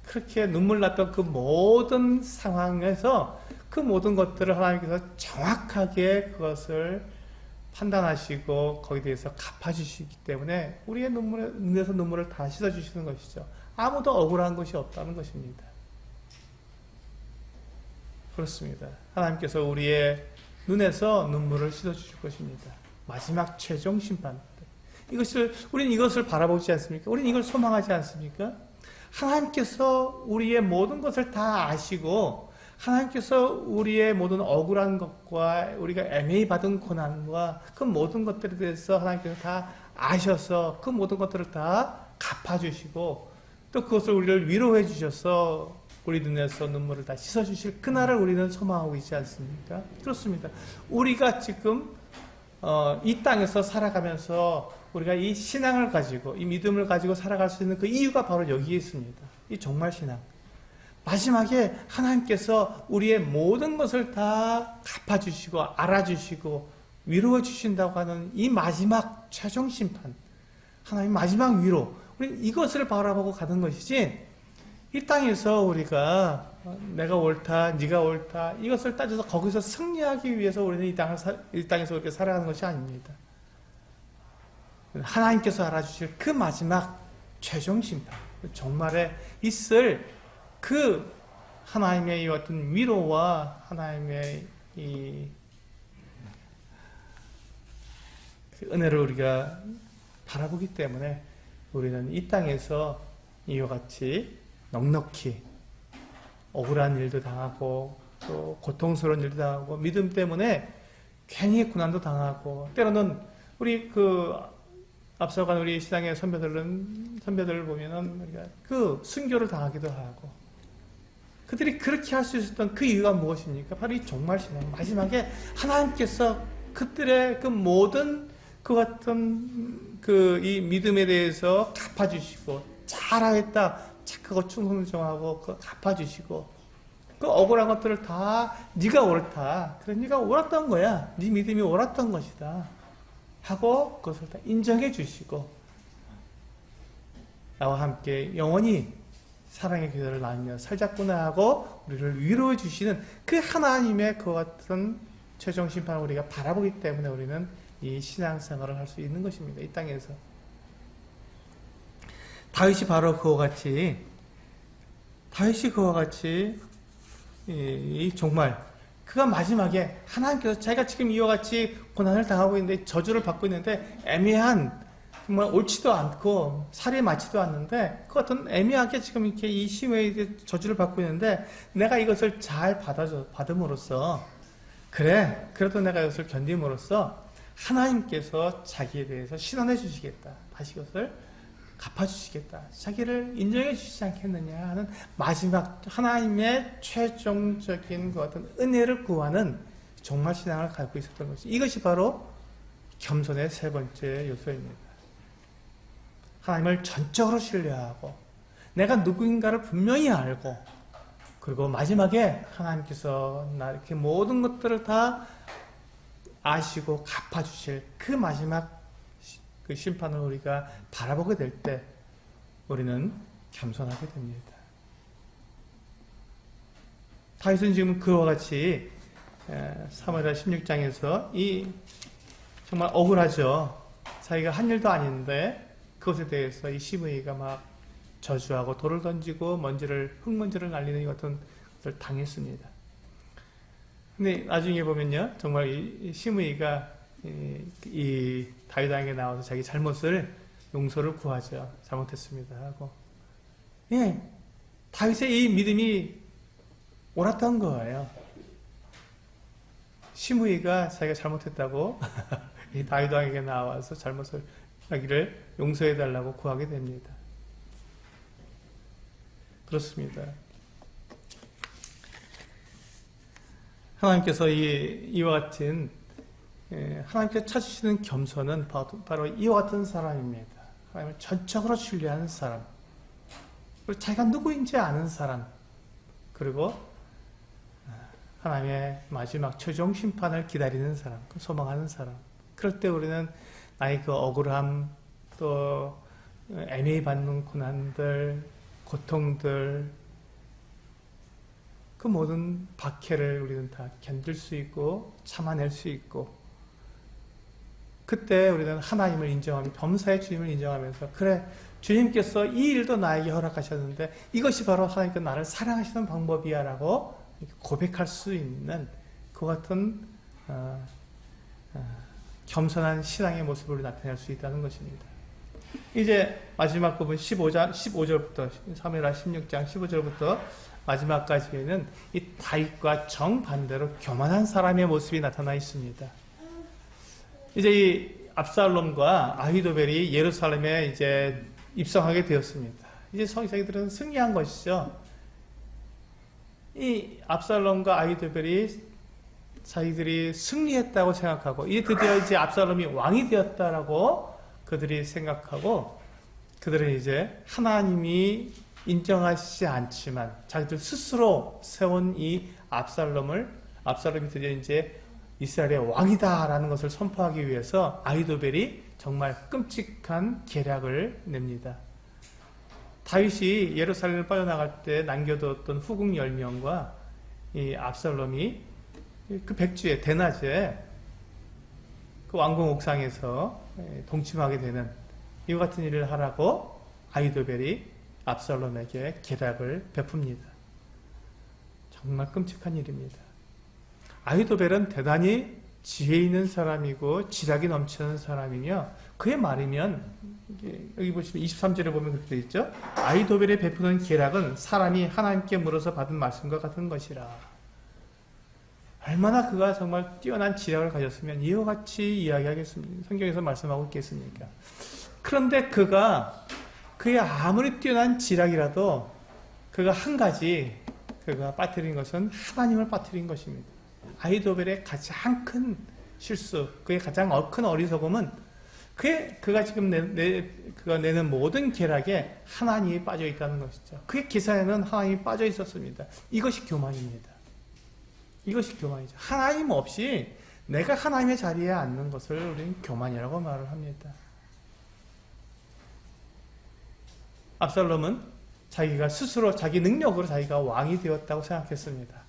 [SPEAKER 1] 그렇게 눈물 났던 그 모든 상황에서 그 모든 것들을 하나님께서 정확하게 그것을 판단하시고 거기에 대해서 갚아주시기 때문에 우리의 눈에서 눈물을 다 씻어주시는 것이죠. 아무도 억울한 것이 없다는 것입니다. 그렇습니다. 하나님께서 우리의 눈에서 눈물을 씻어주실 것입니다. 마지막 최종 심판 때. 우리는 이것을 바라보지 않습니까? 우리는 이걸 소망하지 않습니까? 하나님께서 우리의 모든 것을 다 아시고 하나님께서 우리의 모든 억울한 것과 우리가 애매히 받은 고난과 그 모든 것들에 대해서 하나님께서 다 아셔서 그 모든 것들을 다 갚아주시고 또 그것을 우리를 위로해 주셔서 우리 눈에서 눈물을 다 씻어주실 그날을 우리는 소망하고 있지 않습니까? 그렇습니다. 우리가 지금 이 땅에서 살아가면서 우리가 이 신앙을 가지고 이 믿음을 가지고 살아갈 수 있는 그 이유가 바로 여기에 있습니다. 이 종말 신앙. 마지막에 하나님께서 우리의 모든 것을 다 갚아주시고 알아주시고 위로해 주신다고 하는 이 마지막 최종 심판, 하나님 마지막 위로, 우리는 이것을 바라보고 가는 것이지 이 땅에서 우리가 내가 옳다, 네가 옳다 이것을 따져서 거기서 승리하기 위해서 우리는 이 땅에서 이렇게 살아가는 것이 아닙니다. 하나님께서 알아주실 그 마지막 최종 심판, 정말에 있을 그 하나님의 이 어떤 위로와 하나님의 이 그 은혜를 우리가 바라보기 때문에 우리는 이 땅에서 이와 같이 넉넉히 억울한 일도 당하고 또 고통스러운 일도 당하고 믿음 때문에 괜히 고난도 당하고 때로는 우리 앞서간 우리 시장의 선배들을 보면은 우리가 그 순교를 당하기도 하고 그들이 그렇게 할 수 있었던 그 이유가 무엇입니까? 바로 이 종말 신앙. 마지막에 하나님께서 그들의 그 모든 그 같은 이 믿음에 대해서 갚아주시고, 잘하겠다 착하고 충성정하고 갚아주시고, 그 억울한 것들을 다 네가 옳다, 그래 네가 옳았던 거야, 네 믿음이 옳았던 것이다 하고 그것을 다 인정해 주시고, 나와 함께 영원히 사랑의 기도를 나누며 살자꾸나 하고 우리를 위로해 주시는 그 하나님의 그 같은 최종 심판을 우리가 바라보기 때문에 우리는 이 신앙생활을 할 수 있는 것입니다. 이 땅에서 다윗이 바로 그와 같이 정말 그가 마지막에 하나님께서 자기가 지금 이와 같이 고난을 당하고 있는데, 저주를 받고 있는데, 애매한 정말 옳지도 않고 살이 맞지도 않는데 그 같은 애매하게 지금 이렇게 이 시므이의 저주를 받고 있는데, 내가 이것을 잘 받음으로써, 그래도 내가 이것을 견딤으로써 하나님께서 자기에 대해서 신원해 주시겠다, 다시 이것을 갚아주시겠다, 자기를 인정해 주시지 않겠느냐 하는 마지막 하나님의 최종적인 그 어떤 은혜를 구하는 정말 신앙을 갖고 있었던 것이, 이것이 바로 겸손의 세 번째 요소입니다. 하나님을 전적으로 신뢰하고 내가 누구인가를 분명히 알고, 그리고 마지막에 하나님께서 나 이렇게 모든 것들을 다 아시고 갚아주실 그 마지막 그 심판을 우리가 바라보게 될 때 우리는 겸손하게 됩니다. 다윗은 지금 그와 같이 사무엘하 16장에서 정말 억울하죠. 자기가 한 일도 아닌데 그것에 대해서 이 시므이가 막 저주하고 돌을 던지고 흙먼지를 날리는 이 같은 것을 당했습니다. 근데 나중에 보면요, 정말 이 시므이가 이 다윗에게 나와서 자기 잘못을 용서를 구하죠. 잘못했습니다 하고, 다윗의 이 믿음이 옳았던 거예요. 시므이가 자기가 잘못했다고 이 다윗에게 나와서 잘못을 하기를 용서해 달라고 구하게 됩니다. 그렇습니다. 하나님께서 이와 같은 하나님께서 찾으시는 겸손은 바로 이와 같은 사람입니다. 하나님을 전적으로 신뢰하는 사람, 그리고 자기가 누구인지 아는 사람, 그리고 하나님의 마지막 최종 심판을 기다리는 사람, 소망하는 사람. 그럴 때 우리는 나의 그 억울함, 또 애매히 받는 고난들, 고통들, 그 모든 박해를 우리는 다 견딜 수 있고 참아낼 수 있고, 그때 우리는 하나님을 인정하며 범사의 주님을 인정하면서, 그래 주님께서 이 일도 나에게 허락하셨는데 이것이 바로 하나님께서 나를 사랑하시는 방법이야 라고 고백할 수 있는 그 같은 겸손한 신앙의 모습을 나타낼 수 있다는 것입니다. 이제 마지막 부분 15절부터 사무엘하 16장 15절부터 마지막까지에는 이 다윗과 정반대로 교만한 사람의 모습이 나타나 있습니다. 이제 이 압살롬과 아히도벨이 예루살렘에 이제 입성하게 되었습니다. 이제 자기들은 승리한 것이죠. 이 압살롬과 아히도벨이 자기들이 승리했다고 생각하고, 이제 드디어 이제 압살롬이 왕이 되었다라고 그들이 생각하고, 그들은 이제 하나님이 인정하시지 않지만 자기들 스스로 세운 이 압살롬이 드디어 이제 이스라엘의 왕이다라는 것을 선포하기 위해서 아히도벨이 정말 끔찍한 계략을 냅니다. 다윗이 예루살렘을 빠져나갈 때 남겨두었던 후궁 10명과 이 압살롬이 그 백주에, 대낮에 그 왕궁 옥상에서 동침하게 되는 이와 같은 일을 하라고 아히도벨이 압살롬에게 계략을 베풉니다. 정말 끔찍한 일입니다. 아히도벨은 대단히 지혜 있는 사람이고 지략이 넘치는 사람이며, 그의 말이면 여기 보시면 23절에 보면 그렇게 되어 있죠. 아히도벨이 베푸는 계략은 사람이 하나님께 물어서 받은 말씀과 같은 것이라. 얼마나 그가 정말 뛰어난 지략을 가졌으면 이와 같이 이야기하겠습니까? 성경에서 말씀하고 있겠습니까? 그런데 그의 아무리 뛰어난 지략이라도 그가 한 가지 그가 빠뜨린 것은 하나님을 빠뜨린 것입니다. 아히도벨의 가장 큰 실수, 그의 가장 큰 어리석음은 그가 지금 그가 내는 모든 계략에 하나님이 빠져 있다는 것이죠. 그의 기사에는 하나님이 빠져 있었습니다. 이것이 교만입니다. 이것이 교만이죠. 하나님 없이 내가 하나님의 자리에 앉는 것을 우리는 교만이라고 말을 합니다. 압살롬은 자기가 스스로 자기 능력으로 자기가 왕이 되었다고 생각했습니다.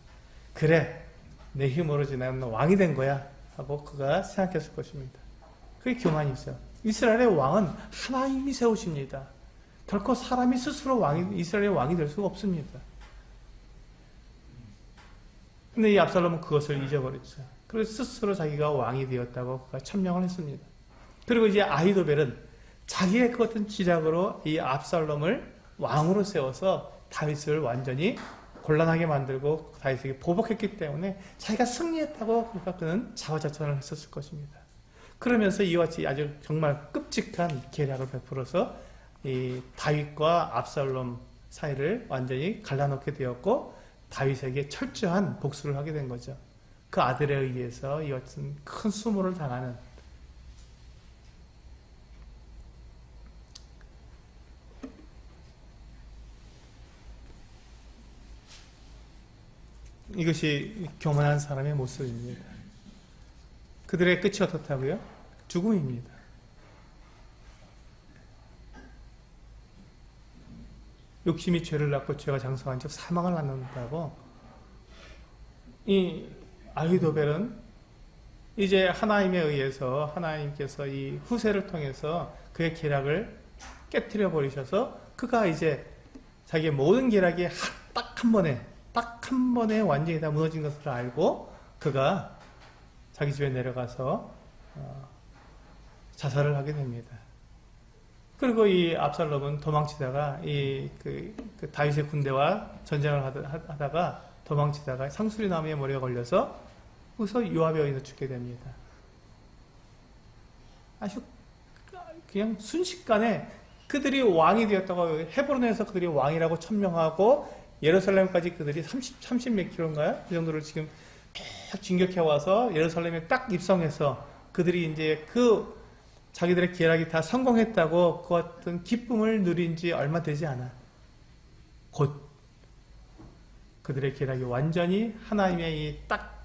[SPEAKER 1] 그래, 내 힘으로 나는 왕이 된 거야 하고 그가 생각했을 것입니다. 그게 교만이죠. 이스라엘의 왕은 하나님이 세우십니다. 결코 사람이 스스로 이스라엘의 왕이 될 수가 없습니다. 근데 이 압살롬은 그것을 잊어버렸죠. 그래서 스스로 자기가 왕이 되었다고 그가 천명을 했습니다. 그리고 이제 아히도벨은 자기의 그 어떤 지략으로 이 압살롬을 왕으로 세워서 다윗을 완전히 곤란하게 만들고 다윗에게 보복했기 때문에 자기가 승리했다고 그러니까 그는 자화자찬을 했었을 것입니다. 그러면서 이와 같이 아주 정말 끔찍한 계략을 베풀어서 이 다윗과 압살롬 사이를 완전히 갈라놓게 되었고 다윗에게 철저한 복수를 하게 된 거죠. 그 아들에 의해서 이와 같은 큰 수모를 당하는 이것이 교만한 사람의 모습입니다. 그들의 끝이 어떻다고요? 죽음입니다. 욕심이 죄를 낳고 죄가 장성한 즉 사망을 낳는다고 이 아히도벨은 이제 하나님에 의해서 하나님께서 이 후세를 통해서 그의 계략을 깨뜨려 버리셔서 그가 이제 자기의 모든 계략이 딱 한 번에 완전히 다 무너진 것을 알고 그가 자기 집에 내려가서 자살을 하게 됩니다. 그리고 이 압살롬은 도망치다가 그 다윗의 군대와 전쟁을 하다가 도망치다가 상수리 나무에 머리가 걸려서 거기서 요압에 의해서 죽게 됩니다. 아주 그냥 순식간에 그들이 왕이 되었다고 헤브론에서 그들이 왕이라고 천명하고 예루살렘까지 그들이 30몇 킬로인가요? 그 정도를 지금 쭉 진격해 와서 예루살렘에 딱 입성해서 그들이 이제 그 자기들의 계략이 다 성공했다고 그 어떤 기쁨을 누린 지 얼마 되지 않아. 곧 그들의 계략이 완전히 하나님의 이 딱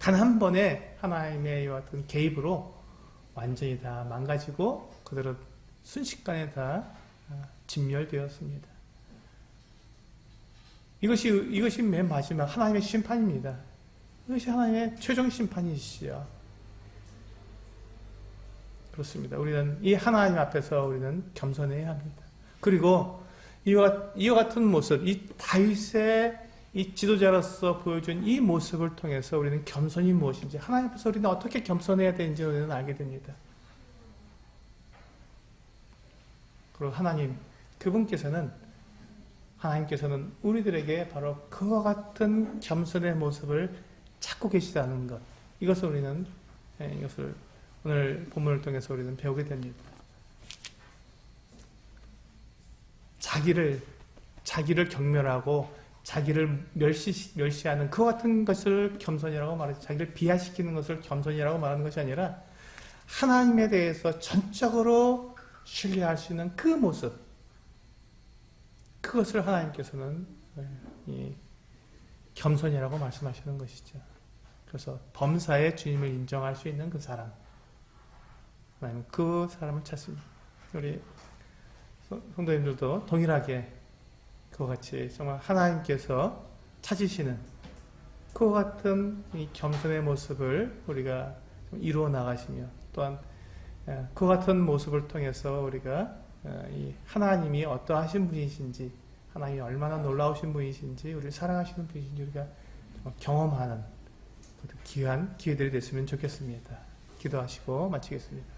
[SPEAKER 1] 단 한 번에 하나님의 어떤 개입으로 완전히 다 망가지고 그들은 순식간에 다 진멸되었습니다. 이것이 맨 마지막 하나님의 심판입니다. 이것이 하나님의 최종 심판이시죠. 그렇습니다. 우리는 이 하나님 앞에서 우리는 겸손해야 합니다. 그리고 이와 같은 모습, 이 다윗의 이 지도자로서 보여준 이 모습을 통해서 우리는 겸손이 무엇인지, 하나님 앞에서 우리는 어떻게 겸손해야 되는지 우리는 알게 됩니다. 그리고 하나님께서는 우리들에게 바로 그와 같은 겸손의 모습을 찾고 계시다는 것, 이것을 오늘 본문을 통해서 우리는 배우게 됩니다. 자기를 경멸하고 자기를 멸시하는 그와 같은 것을 겸손이라고 말하죠. 자기를 비하시키는 것을 겸손이라고 말하는 것이 아니라 하나님에 대해서 전적으로 신뢰할 수 있는 그 모습, 그것을 하나님께서는 이 겸손이라고 말씀하시는 것이죠. 그래서 범사에 주님을 인정할 수 있는 그 사람, 하나님 그 사람을 찾습니다. 우리 성도님들도 동일하게 그와 같이 정말 하나님께서 찾으시는 그와 같은 이 겸손의 모습을 우리가 이루어 나가시며 또한 그와 같은 모습을 통해서 우리가 이 하나님이 어떠하신 분이신지, 하나님이 얼마나 놀라우신 분이신지, 우리를 사랑하시는 분이신지 우리가 경험하는 귀한 기회들이 됐으면 좋겠습니다. 기도하시고 마치겠습니다.